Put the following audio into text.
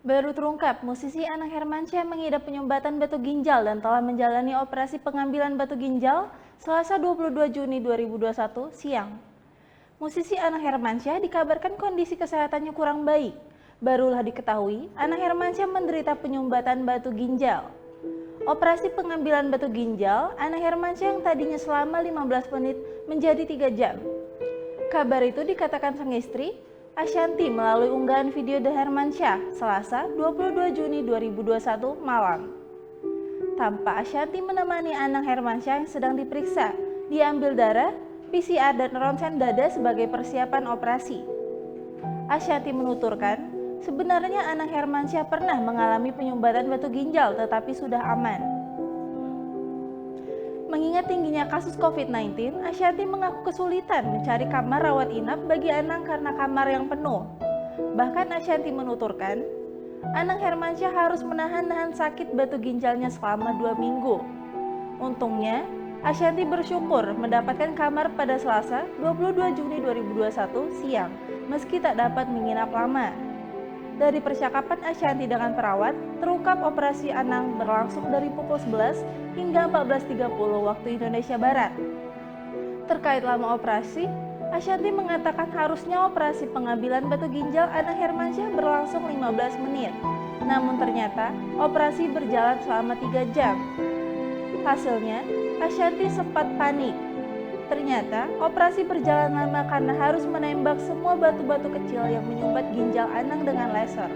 Baru terungkap, musisi Anang Hermansyah mengidap penyumbatan batu ginjal dan telah menjalani operasi pengambilan batu ginjal Selasa 22 Juni 2021 siang. Musisi Anang Hermansyah dikabarkan kondisi kesehatannya kurang baik. Barulah diketahui, Anang Hermansyah menderita penyumbatan batu ginjal. Operasi pengambilan batu ginjal Anang Hermansyah yang tadinya selama 15 menit menjadi 3 jam. Kabar itu dikatakan sang istri, Ashanti melalui unggahan video The Hermansyah, Selasa 22 Juni 2021 malam. Tampak Ashanti menemani Anang Hermansyah yang sedang diperiksa, diambil darah, PCR dan ronsen dada sebagai persiapan operasi. Ashanti menuturkan, sebenarnya Anang Hermansyah pernah mengalami penyumbatan batu ginjal tetapi sudah aman. Mengingat tingginya kasus COVID-19, Ashanti mengaku kesulitan mencari kamar rawat inap bagi Anang karena kamar yang penuh. Bahkan Ashanti menuturkan, Anang Hermansyah harus menahan-nahan sakit batu ginjalnya selama 2 minggu. Untungnya, Ashanti bersyukur mendapatkan kamar pada Selasa 22 Juni 2021 siang, meski tak dapat menginap lama. Dari percakapan Ashanti dengan perawat, terungkap operasi Anang berlangsung dari pukul 11 hingga 14.30 waktu Indonesia Barat. Terkait lama operasi, Ashanti mengatakan harusnya operasi pengambilan batu ginjal Anang Hermansyah berlangsung 15 menit. Namun ternyata operasi berjalan selama 3 jam. Hasilnya, Ashanti sempat panik. Ternyata, operasi berjalan lama karena harus menembak semua batu-batu kecil yang menyumbat ginjal Anang dengan laser.